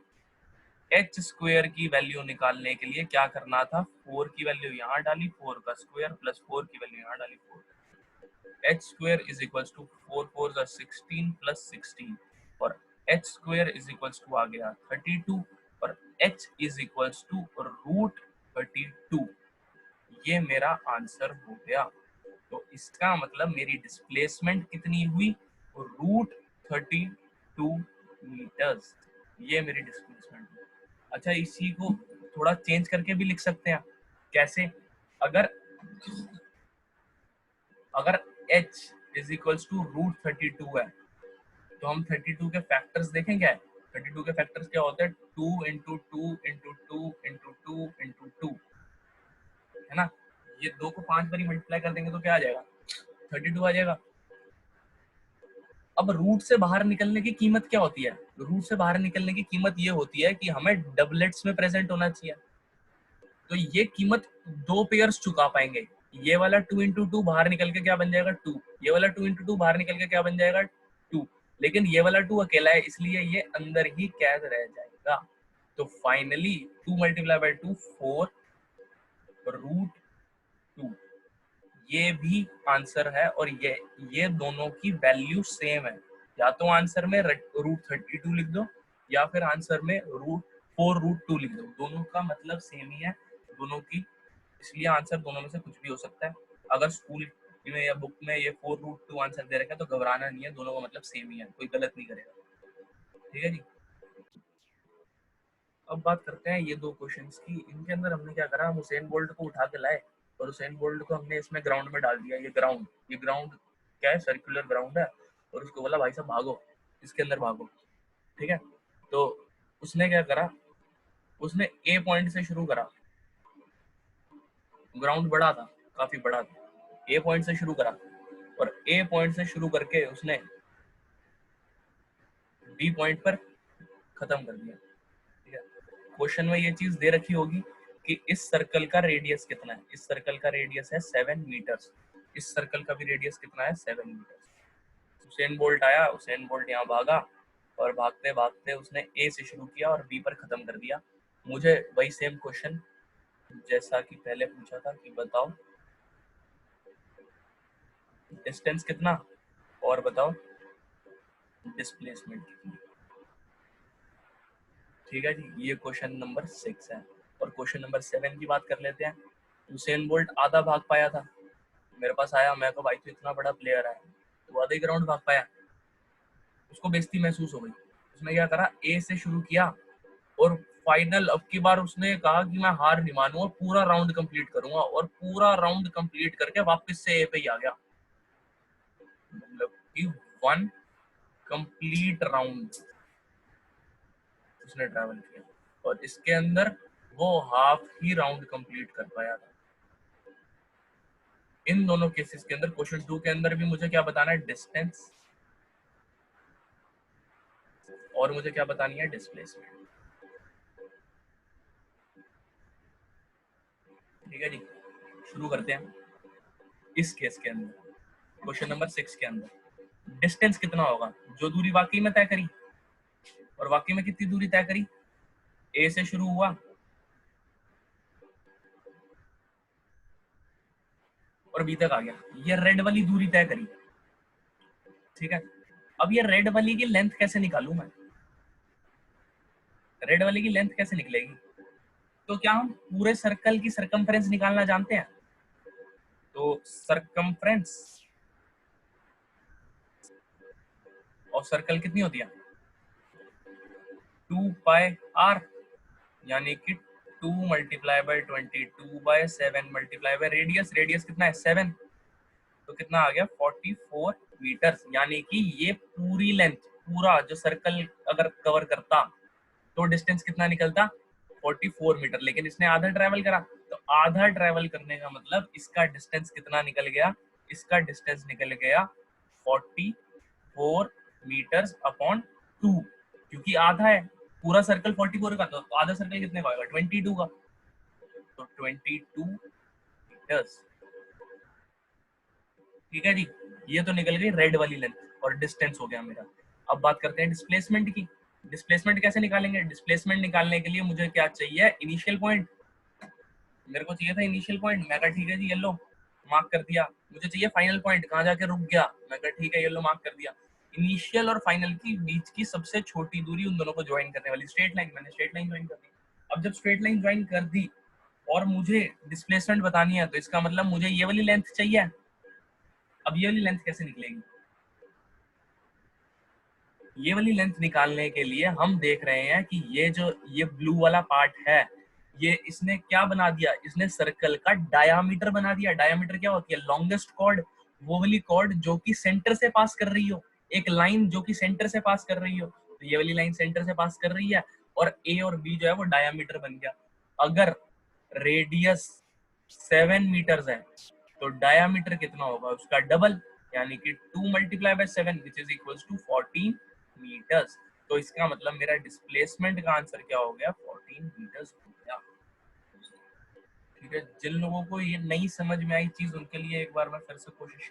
एच स्क्वायर की वैल्यू निकालने के लिए क्या करना था? 4 की वैल्यू यहाँ डाली, 4 का स्क्वायर प्लस 4 की वैल्यू यहाँ डाली, 4। H square is equals to 4 4 16 plus 16, और H square is equals to आ गया 32, और H is equals to root 32। ये मेरा आंसर हो गया। तो इसका मतलब मेरी डिस्प्लेसमेंट कितनी हुई? Root 32 metres. ये मेरी डिस्प्लेसमेंट हुई। अच्छा, इसी को थोड़ा चेंज करके भी लिख सकते हैं। कैसे? अगर अगर h is equals to root 32 है, तो हम 32 के फैक्टर्स देखें क्या है। 32 के फैक्टर्स क्या होते हैं? 2 इंटू 2 इंटू 2 इंटू 2 इंटू 2, है ना। ये 2 को 5 बार मल्टीप्लाई कर देंगे तो क्या आ जाएगा? 32 आ जाएगा। अब रूट से बाहर निकलने की कीमत क्या होती है? रूट से बाहर निकलने की कीमत ये होती है कि हमें डबलेट्स में प्रेजेंट होना चाहिए। तो ये कीमत 2 पेयर्स चुका पाएंगे। ये वाला 2 इंटू 2 बाहर निकल के क्या बन जाएगा? 2। ये वाला 2 इंटू 2 बाहर निकल के क्या बन जाएगा? 2। लेकिन ये वाला 2 अकेला है, इसलिए ये अंदर ही कैद रह जाएगा। तो फाइनली 2 मल्टीप्लाई बाई 2 4 रूट 2, ये भी आंसर है। और ये दोनों की वैल्यू सेम है। या तो आंसर में रूट 32 लिख दो, या फिर आंसर में रूट 2 लिख दो। दोनों का मतलब सेम ही है, दोनों की। इसलिए आंसर दोनों में से कुछ भी हो सकता है। अगर स्कूल में या बुक में ये 4√2 आंसर दे रखा है तो घबराना नहीं है, दोनों का मतलब सेम ही है, कोई गलत नहीं करेगा। ठीक है जी। अब बात करते हैं ये 2 क्वेश्चंस की। इनके अंदर हमने क्या करा? हम हुसैन बोल्ट को उठा के लाए और हुसैन बोल्ट को हमने इसमें ग्राउंड में डाल दिया। ये ग्राउंड क्या है? सर्कुलर ग्राउंड है। और उसको बोला भाई साहब भागो, इसके अंदर भागो। ठीक है। तो उसने क्या करा? उसने ए पॉइंट से शुरू करा। ग्राउंड बड़ा था, काफी बड़ा था। ए पॉइंट से शुरू करा, और ए पॉइंट से शुरू करके उसने बी पॉइंट पर खत्म कर दिया। ठीक है। क्वेश्चन में ये चीज दे रखी होगी कि इस सर्कल का रेडियस कितना है। इस सर्कल का रेडियस है 7 मीटर्स। इस सर्कल का भी रेडियस कितना है? 7 मीटर्स। हुसैन बोल्ट आया, हुसैन बोल्ट यहाँ भागा, और भागते भागते उसने ए से शुरू किया और बी पर खत्म कर दिया। मुझे वही सेम क्वेश्चन जैसा कि पहले पूछा था कि बताओ डिस्टेंस कितना, और बताओ डिस्प्लेसमेंट की। ठीक है जी, ये क्वेश्चन नंबर 6 है। और क्वेश्चन नंबर 7 की बात कर लेते हैं। यूसेन बोल्ट आधा भाग पाया था, मेरे पास आया, मैं को भाई तो इतना बड़ा प्लेयर है, तो आधे ग्राउंड भाग पाया। उसको बेइज्जती महसूस हो गई। उसने क्या करा, ए से शुरू किया और फाइनल अब की बार उसने कहा कि मैं हार नहीं मानूंगा, पूरा राउंड कंप्लीट करूंगा, और पूरा राउंड कंप्लीट करके वापस से ए पे ही आ गया। मतलब कि 1 कंप्लीट राउंड उसने ट्रैवल किया, और इसके अंदर वो हाफ ही राउंड कंप्लीट कर पाया था। इन दोनों केसेस के अंदर क्वेश्चन 2 के अंदर भी मुझे क्या बताना है, डिस्टेंस, और मुझे क्या बतानी है, डिस्प्लेसमेंट। ठीक है जी, शुरू करते हैं। इस केस के अंदर क्वेश्चन नंबर 6 के अंदर डिस्टेंस कितना होगा, जो दूरी वाकई में तय करी, और वाकई में कितनी दूरी तय करी, ए से शुरू हुआ और बी तक आ गया, ये रेड वाली दूरी तय करी। ठीक है, अब ये रेड वाली की लेंथ कैसे निकालूं मैं, रेड वाली की लेंथ कैसे निकलेगी? तो क्या हम पूरे सर्कल की सरकमफ्रेंस निकालना जानते हैं? तो सरकमफ्रेंस ऑफ सर्कल कितनी होती है, 2 पाई r, यानी कि 2 multiply by 22/7 multiply by radius, radius कितना है 7, तो कितना आ गया 44 मीटर। यानी कि ये पूरी लेंथ, पूरा जो सर्कल अगर कवर करता तो डिस्टेंस कितना निकलता, 44 मीटर। लेकिन इसने आधा ट्रैवल करा, तो आधा ट्रैवल करने का मतलब इसका डिस्टेंस कितना निकल गया, इसका डिस्टेंस निकल गया 44 मीटर्स अपॉन 2, क्योंकि आधा है, पूरा सर्कल 44 का, तो आधा सर्कल कितने का होगा, 22 का, तो 22 मीटर्स। ठीक है जी, ये तो निकल गई रेड वाली लेंथ, और डिस्टेंस हो गया मेरा। अब बात करते हैं डिस्प्लेसमेंट की। डिस्प्लेसमेंट कैसे निकालेंगे, डिस्प्लेसमेंट निकालने के लिए मुझे क्या चाहिए, इनिशियल पॉइंट। मेरे को चाहिए था इनिशियल पॉइंट, मैं कहा ठीक है जी येलो मार्क कर दिया। मुझे चाहिए फाइनल पॉइंट, कहाँ जाके रुक गया, मैं कहा ठीक है येलो मार्क कर दिया। इनिशियल और फाइनल की बीच की सबसे छोटी दूरी उन दोनों को ज्वाइन करने वाली स्ट्रेट लाइन, मैंने स्ट्रेट लाइन ज्वाइन कर दी। अब जब स्ट्रेट लाइन ज्वाइन कर दी और मुझे डिस्प्लेसमेंट बतानी है, तो इसका मतलब मुझे ये वाली लेंथ चाहिए। अब ये वाली लेंथ कैसे निकलेगी, ये वाली लेंथ निकालने के लिए हम देख रहे हैं कि ये ब्लू वाला पार्ट है, ये इसने क्या बना दिया, इसने सर्कल का डायामीटर बना दिया। डायामीटर क्या होती है, लॉन्गेस्ट कॉर्ड, वो वाली कॉर्ड जो कि सेंटर से पास कर रही हो, एक लाइन जो कि सेंटर से पास कर रही हो, तो ये वाली लाइन सेंटर से पास कर रही है, और ए और बी जो है वो डायामीटर बन गया। अगर रेडियस 7 मीटर है, तो डायामीटर कितना होगा, उसका डबल, यानी कि 2 multiply by 7 which is equals to 14 metres. तो इसका मतलब मेरा डिस्प्लेसमेंट का आंसर क्या हो गया, 14 मीटर्स हो गया। ठीक है, जिन लोगों को ये नहीं समझ में आई चीज, उनके लिए एक बार मैं फिर से कोशिश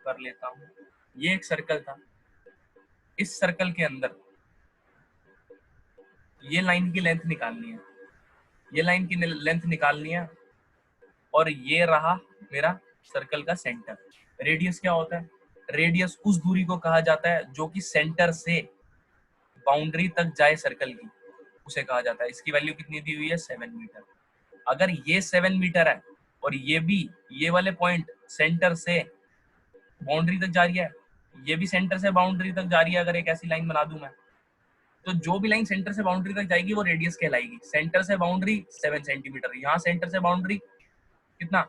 कर लेता हूँ। ये एक सर्कल था, इस सर्कल के अंदर ये लाइन की लेंथ निकालनी है, ये लाइन की लेंथ निकालनी है, और ये रहा मेरा सर्कल का सेंटर। रेडियस क्या होता है, रेडियस उस दूरी को कहा जाता है जो कि सेंटर से बाउंड्री तक जाए सर्कल की, उसे कहा जाता है। इसकी वैल्यू कितनी दी हुई है, 7 मीटर। अगर ये 7 मीटर है और ये भी, ये वाले पॉइंट सेंटर से बाउंड्री तक जा रही है, ये भी सेंटर से बाउंड्री तक जा रही है, अगर एक ऐसी लाइन बना दूं मैं, तो जो भी लाइन सेंटर से बाउंड्री तक जाएगी वो रेडियस कहलाएगी। सेंटर से बाउंड्री 7 सेंटीमीटर, यहाँ सेंटर से बाउंड्री कितना,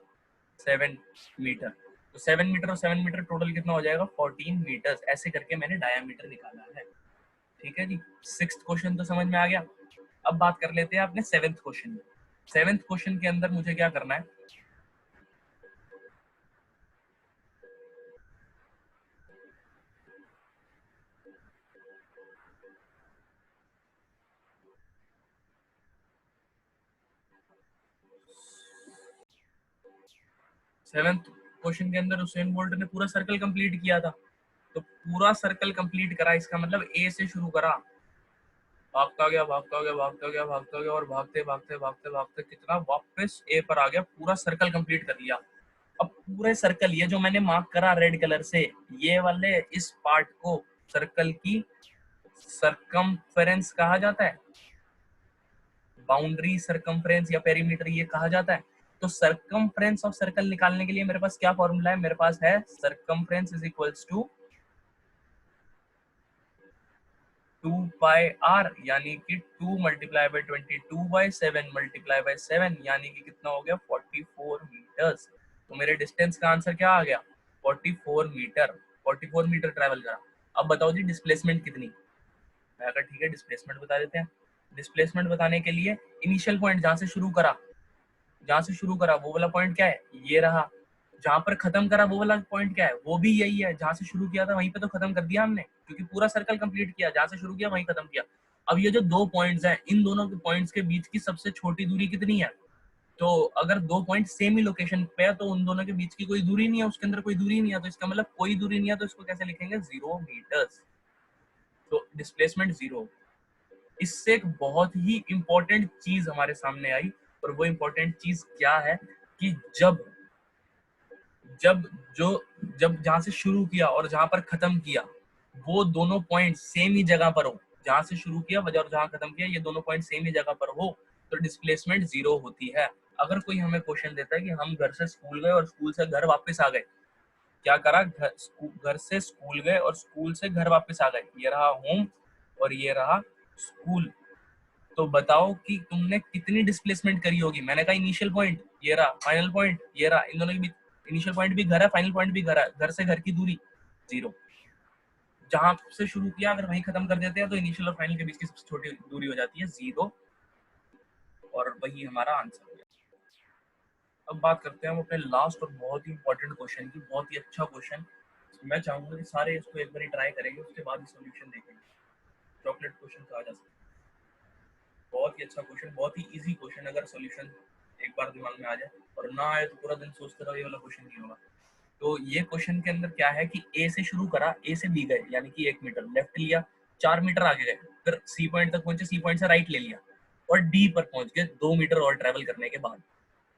7 मीटर। तो 7 मीटर और 7 मीटर टोटल कितना हो जाएगा, 14 मीटर। ऐसे करके मैंने डायामीटर निकाला है। ठीक है जी, 6th क्वेश्चन तो समझ में आ गया। अब बात कर लेते हैं अपने 7th क्वेश्चन में। 7th क्वेश्चन के अंदर मुझे क्या करना है, 7th क्वेश्चन के अंदर उसेन बोल्ट ने पूरा सर्कल कंप्लीट किया था। तो पूरा सर्कल कंप्लीट करा, इसका मतलब ए से शुरू करा, भागता गया भागता गया भागता गया भागता गया, और भागते भागते भागते भागते कितना वापस ए पर आ गया, पूरा सर्कल कंप्लीट कर लिया। अब पूरे सर्कल, ये जो मैंने मार्क करा रेड कलर से, ये वाले इस पार्ट को सर्कल की सरकमफेरेंस कहा जाता है, बाउंड्री, सरकमफ्रेंस या पेरीमीटर ये कहा जाता है। तो सरकमफ्रेंस ऑफ सर्कल निकालने के लिए मेरे पास क्या फॉर्मूला है, मेरे पास है circumference is equals to 2 pi R, यानी कि 2 multiply by 22 by 7 multiply by 7, यानी कि कितना हो गया 44 मीटर्स। तो मेरे डिस्टेंस का आंसर क्या आ गया 44 मीटर, 44 मीटर ट्रैवल करा। अब बताओ जी डिस्प्लेसमेंट कितनी। मैं अगर ठीक है डिस्प्लेसमेंट बता देते हैं। डिस्प्लेसमेंट बताने के लिए इनिशियल पॉइंट जहां से शुरू करा वो वाला पॉइंट क्या है, ये रहा। जहां पर खत्म करा वो वाला पॉइंट क्या है, वो भी यही है। जहां से शुरू किया था वहीं पे तो खत्म कर दिया हमने, क्योंकि पूरा सर्कल कंप्लीट किया, जहां से शुरू किया वहीं खत्म किया। अब ये जो दो पॉइंट्स हैं, इन दोनों के पॉइंट्स के बीच की सबसे छोटी दूरी कितनी है। तो अगर दो पॉइंट सेम ही लोकेशन पे है तो उन दोनों के बीच की कोई दूरी नहीं है, उसके अंदर कोई दूरी नहीं है, तो इसका मतलब कोई दूरी नहीं है, तो इसको कैसे लिखेंगे 0 मीटर्स। तो डिस्प्लेसमेंट 0। इससे एक बहुत ही इंपॉर्टेंट चीज हमारे सामने आई, और वो इंपॉर्टेंट चीज क्या है कि जब जब जो जब जहां से शुरू किया और जहां पर खत्म किया वो दोनों पॉइंट सेम ही जगह पर हो, जहां से शुरू किया और जहां खत्म किया ये दोनों पॉइंट सेम ही जगह पर हो, तो डिस्प्लेसमेंट 0 होती है। अगर कोई हमें क्वेश्चन देता है कि हम घर से स्कूल गए और स्कूल से घर वापस आ गए, क्या करा, घर से स्कूल गए और स्कूल से घर वापस आ गए, ये रहा होम और ये रहा स्कूल, तो बताओ कि तुमने कितनी डिस्प्लेसमेंट करी होगी। मैंने कहा इनिशियल पॉइंट ये रहा, फाइनल पॉइंट ये रहा, इन दोनों के बीच इनिशियल पॉइंट भी घर है, फाइनल पॉइंट भी घर है, घर से घर की दूरी 0। जहां से शुरू किया अगर वहीं खत्म कर देते हैं तो इनिशियल और फाइनल के बीच की सबसे छोटी दूरी हो जाती है 0, और वही हमारा आंसर है। अब बात करते हैं हम अपने लास्ट और बहुत ही इंपॉर्टेंट क्वेश्चन की, बहुत ही अच्छा क्वेश्चन। मैं चाहूंगा कि सारे इसको एक बार ट्राई करेंगे, उसके बाद सॉल्यूशन देखेंगे। चॉकलेट क्वेश्चन कहा जा सकता है। बहुत ही अच्छा क्वेश्चन, बहुत ही इजी क्वेश्चन, अगर सॉल्यूशन एक बार दिमाग में आ जाए और ना आए तो पूरा दिन सोचते रहो, ये वाला क्वेश्चन नहीं होगा। तो ये क्वेश्चन के अंदर क्या है कि ए से शुरू करा, ए से बी गए यानी कि 1 मीटर लेफ्ट लिया, 4 मीटर आगे गए, फिर सी पॉइंट तक पहुंचे, सी पॉइंट से राइट ले लिया और डी पर पहुंच गए 2 मीटर और ट्रेवल करने के बाद।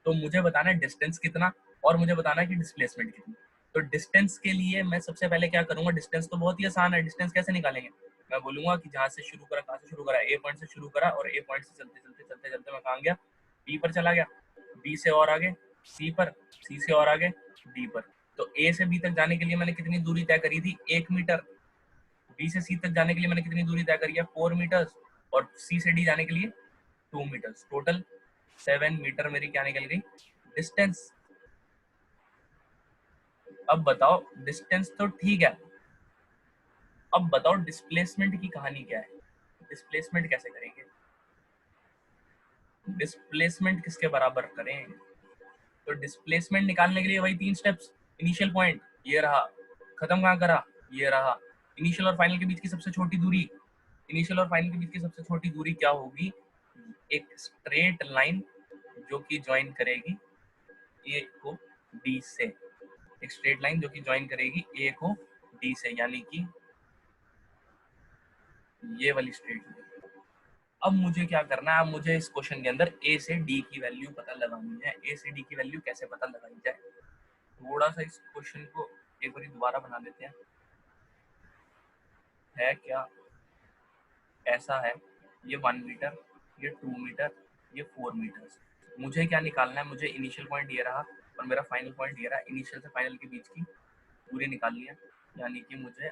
तो मुझे बताना है डिस्टेंस कितना और मुझे बताना है कि डिस्प्लेसमेंट कितनी। तो डिस्टेंस के लिए मैं सबसे पहले क्या करूंगा, डिस्टेंस तो बहुत ही आसान है, डिस्टेंस कैसे निकालेंगे। मैं बोलूंगा कि जहां से शुरू करा, कहां से शुरू करा, ए पॉइंट से शुरू करा और ए पॉइंट से चलते चलते चलते चलते मैं कहां गया, बी पर चला गया, बी से और आगे सी पर, सी से और आगे डी पर। तो ए से बी तक जाने के लिए मैंने कितनी दूरी तय करी थी 1 मीटर, बी से सी तक जाने के लिए मैंने कितनी दूरी तय करी है 4 मीटर्स, और सी से डी जाने के लिए 2 मीटर्स, टोटल 7 मीटर मेरी क्या निकल गई डिस्टेंस। अब बताओ डिस्टेंस तो ठीक है, अब बताओ डिस्प्लेसमेंट की कहानी क्या है, डिस्प्लेसमेंट कैसे करेंगे, डिस्प्लेसमेंट किसके बराबर करें। तो डिस्प्लेसमेंट निकालने के लिए वही 3 स्टेप्स, इनिशियल पॉइंट ये रहा, खत्म कहाँ करा ये रहा, इनिशियल और फाइनल के बीच की सबसे छोटी दूरी, इनिशियल और फाइनल के बीच की सबसे छोटी दूरी क्या होगी, एक स्ट्रेट लाइन जो कि ज्वाइन करेगी ए को डी से, एक स्ट्रेट लाइन जो कि ज्वाइन करेगी ए को डी से, यानी कि ये वाली स्ट्रेट लाइन। अब मुझे क्या करना है, अब मुझे इस क्वेश्चन के अंदर ए से डी की वैल्यू पता लगानी है। ए से डी की वैल्यू कैसे पता लगाई जाए, थोड़ा सा इस क्वेश्चन को एक बार दोबारा बना देते हैं। है क्या ऐसा है, ये 1 मीटर, ये 2 मीटर, ये 4 मीटर। मुझे क्या निकालना है, मुझे इनिशियल पॉइंट ये रहा और मेरा फाइनल पॉइंट ये रहा, इनिशियल से फाइनल के बीच की दूरी निकालनी है, यानी कि मुझे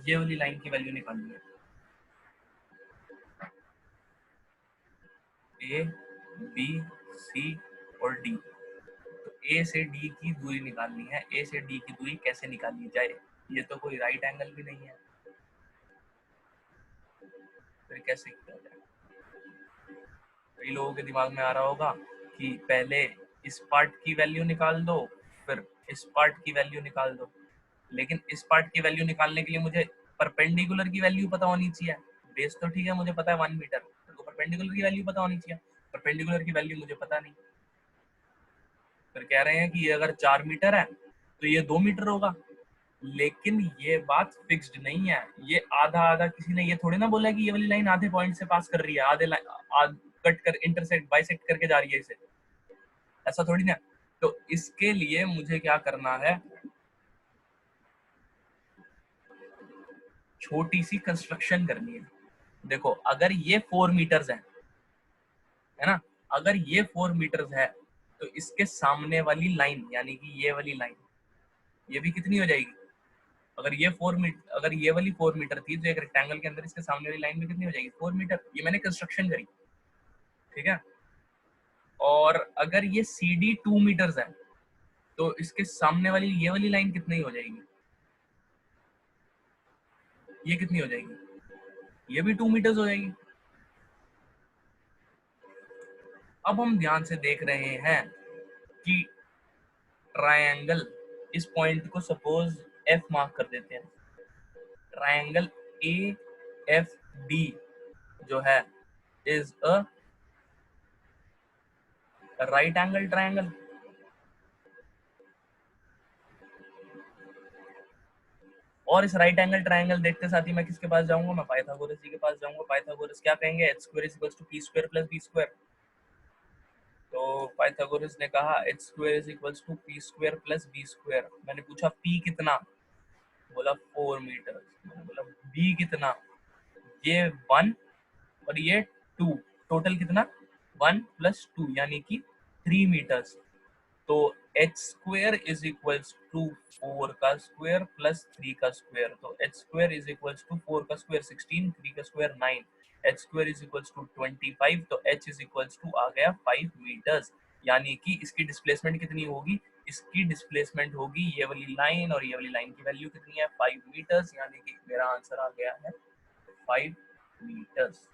ये वाली लाइन की वैल्यू निकालनी है, ए बी सी और डी। तो ए से डी की दूरी निकालनी है, ए से डी की दूरी कैसे निकाली जाए, ये तो कोई राइट एंगल भी नहीं है, फिर कैसे किया जाए। कई लोगों के दिमाग में आ रहा होगा कि पहले इस पार्ट की वैल्यू निकाल दो फिर इस पार्ट की वैल्यू निकाल दो, लेकिन इस पार्ट की वैल्यू निकालने के लिए मुझे परपेंडिकुलर की वैल्यू पता होनी चाहिए। बेस तो ठीक है मुझे पता है 1 मीटर, तो परपेंडिकुलर की वैल्यू पता होनी चाहिए, परपेंडिकुलर की वैल्यू मुझे पता नहीं। फिर कह रहे हैं कि ये अगर 4 मीटर है तो ये 2 मीटर होगा, लेकिन ये बात फिक्स्ड नहीं है, ये आधा आधा, किसी ने ये थोड़ी ना बोला कि ये वाली लाइन आधे पॉइंट से पास कर रही है, कट कर इंटरसेक्ट बाइसेक्ट करके जा रही है इसे, ऐसा थोड़ी ना। तो इसके लिए मुझे क्या करना है, छोटी सी कंस्ट्रक्शन करनी है। देखो अगर ये 4 मीटर्स है ना, अगर ये 4 मीटर्स है तो इसके सामने वाली लाइन यानी कि ये वाली लाइन ये भी कितनी हो जाएगी? अगर ये 4 मीटर, अगर ये वाली 4 मीटर थी तो एक रेक्टेंगल के अंदर इसके सामने वाली लाइन भी कितनी हो जाएगी? 4 मीटर। ये मैंने कंस्ट्रक्शन करी, ठीक है। और अगर ये सी डी 2 मीटर्स है तो इसके सामने वाली ये वाली लाइन कितनी हो जाएगी? ये कितनी हो जाएगी? ये भी 2 मीटर्स हो जाएगी। अब हम ध्यान से देख रहे हैं कि ट्रायंगल, इस पॉइंट को सपोज एफ मार्क कर देते हैं। ट्रायंगल ए एफ डी जो है is a right angle triangle. और इस राइट एंगल ट्रायंगल देखते साथ ही मैं किसके पास जाऊंगा? मैं पाइथागोरस जी के पास जाऊंगा। पाइथागोरस क्या कहेंगे? H square is equals to P square plus B square. तो पाइथागोरस ने कहा H square is equals to P square plus B square. मैंने पूछा पी कितना? बोला 4 मीटर। मैंने बोला बी कितना? ये 1 और ये 2, टोटल कितना? 1 प्लस 2 यानी कि 3 मीटर्स। तो H square is equals to 4 का स्क्वायर प्लस 3 का स्क्वायर। तो H square is equals to 4 का स्क्वायर 16, 3 का square 9, H square is equals to 25। तो एच इज इक्वल्स टू आ गया 5 मीटर्स। यानी कि इसकी डिस्प्लेसमेंट कितनी होगी? इसकी डिस्प्लेसमेंट होगी ये वाली लाइन और ये वाली लाइन की वैल्यू कितनी है? 5 मीटर्स। यानी कि मेरा आंसर आ गया है 5 मीटर्स।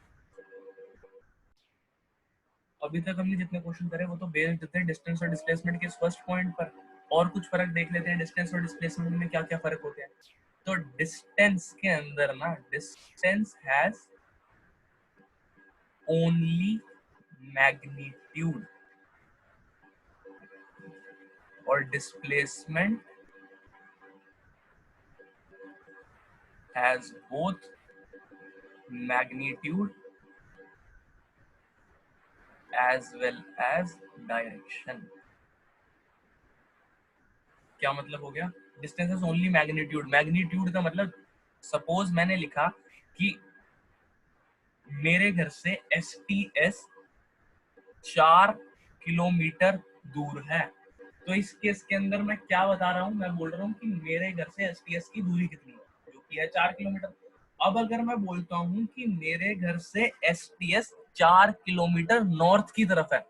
अभी तक हमने जितने क्वेश्चन करे वो तो बेस्ड थे डिस्टेंस और डिस्प्लेसमेंट के फर्स्ट पॉइंट पर। और कुछ फर्क देख लेते हैं डिस्टेंस और डिस्प्लेसमेंट में क्या क्या फर्क होते हैं। तो डिस्टेंस के अंदर ना, डिस्टेंस हैज ओनली मैग्नीट्यूड और displacement has both magnitude as well as direction. क्या मतलब हो गया? Distance has only magnitude. Magnitude का मतलब सपोज मैंने लिखा कि मेरे घर से एस टी एस 4 किलोमीटर दूर है। तो इस केस के अंदर मैं क्या बता रहा हूँ? मैं बोल रहा हूँ कि मेरे घर से एस टी एस की दूरी कितनी है, जो कि है 4 किलोमीटर। अब अगर मैं बोलता हूँ कि मेरे घर से S T S 4 kilometre north की तरफ है,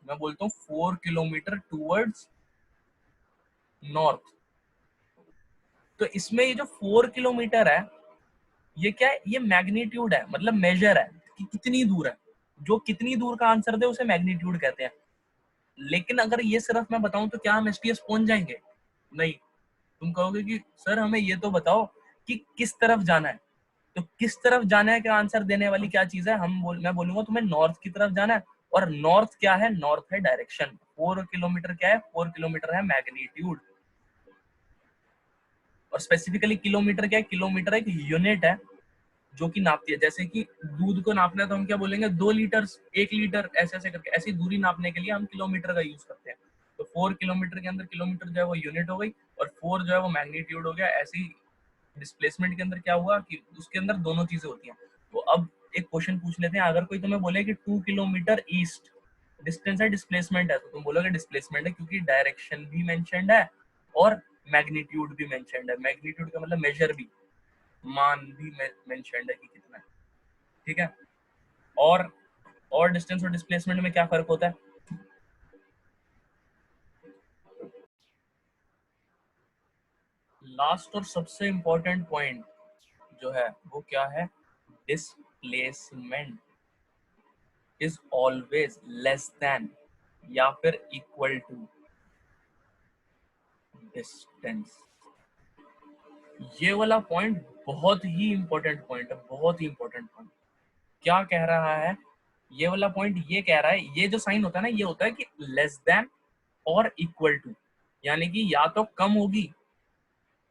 मैं बोलता हूँ 4 किलोमीटर टूवर्ड्स नॉर्थ। तो इसमें ये जो 4 किलोमीटर है ये क्या है? ये मैग्नीट्यूड है, मतलब मेजर है कि कितनी दूर है। जो कितनी दूर का आंसर दे उसे मैग्नीट्यूड कहते हैं। लेकिन अगर ये सिर्फ मैं बताऊं तो क्या हम एसटीएस पहुंच जाएंगे? नहीं। तुम कहोगे कि सर हमें ये तो बताओ कि किस तरफ जाना है। तो किस तरफ जाना है का आंसर देने वाली क्या चीज है? मैं बोलूंगा तुम्हें नॉर्थ की तरफ जाना है। और नॉर्थ क्या है? नॉर्थ है डायरेक्शन। 4 किलोमीटर क्या है? 4 किलोमीटर है मैग्नीट्यूड। और स्पेसिफिकली किलोमीटर क्या है? किलोमीटर एक यूनिट है जो कि नापती है। जैसे कि दूध को नापना है तो हम क्या बोलेंगे? 2 लीटर, 1 लीटर, ऐसे ऐसे करके। ऐसी दूरी नापने के लिए हम किलोमीटर का यूज करते हैं। तो 4 किलोमीटर के अंदर किलोमीटर जो है वो यूनिट हो गई और 4 जो है वो मैग्नीट्यूड हो गया। ऐसे ही डिस्प्लेसमेंट के अंदर क्या हुआ कि उसके अंदर दोनों चीजें होती हैं। तो अब एक क्वेश्चन पूछ लेते हैं। अगर कोई तुम्हें बोले कि 2 किलोमीटर ईस्ट डिस्टेंस है, डिस्प्लेसमेंट है, तो तुम बोलोगे डिस्प्लेसमेंट है क्योंकि डायरेक्शन भी मेंशन्ड है और मैग्नीट्यूड भी मेंशन्ड है। मैग्नीट्यूड का मतलब मेजर भी, मान भी मेंशन्ड है कि कितना है, ठीक है। और डिस्टेंस और डिस्प्लेसमेंट में क्या फर्क होता है? लास्ट और सबसे इंपॉर्टेंट पॉइंट जो है वो क्या है? Displacement is always less then या फिर इक्वल टू डिस्टेंस। ये वाला पॉइंट बहुत ही इंपॉर्टेंट पॉइंट है, बहुत ही इंपॉर्टेंट पॉइंट। क्या कह रहा है ये वाला पॉइंट? ये कह रहा है ये जो साइन होता है ना, ये होता है कि लेस देन और इक्वल टू, यानी कि या तो कम होगी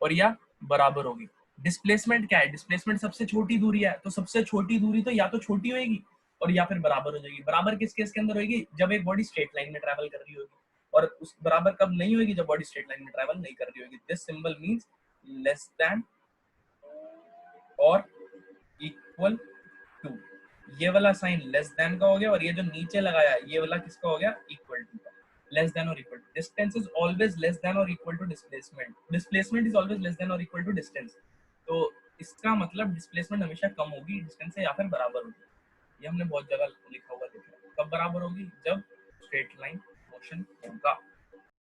और या बराबर होगी। डिस्प्लेसमेंट क्या है? डिस्प्लेसमेंट सबसे छोटी दूरी है। तो सबसे छोटी दूरी तो या तो छोटी होगी और या फिर बराबर हो जाएगी। बराबर किस केस के अंदर होगी? जब एक बॉडी स्ट्रेट लाइन में ट्रैवल कर रही होगी। और उस बराबर कब नहीं होगी? जब बॉडी स्ट्रेट लाइन में ट्रैवल नहीं कर रही होगी। This symbol means less than और इक्वल टू, ये वाला साइन लेस देन का हो गया, और ये जो नीचे लगाया ये वाला किसका हो गया, इक्वल टू का। लेस देन और equal to, distance is always less than और equal to displacement, displacement is always less than और इक्वल टू डिस्टेंस। तो इसका मतलब डिस्प्लेसमेंट हमेशा कम होगी डिस्टेंस से या फिर बराबर होगी। ये हमने बहुत जगह लिखा हुआ देखा है। कब बराबर होगी, जब स्ट्रेट लाइन मोशन होगा।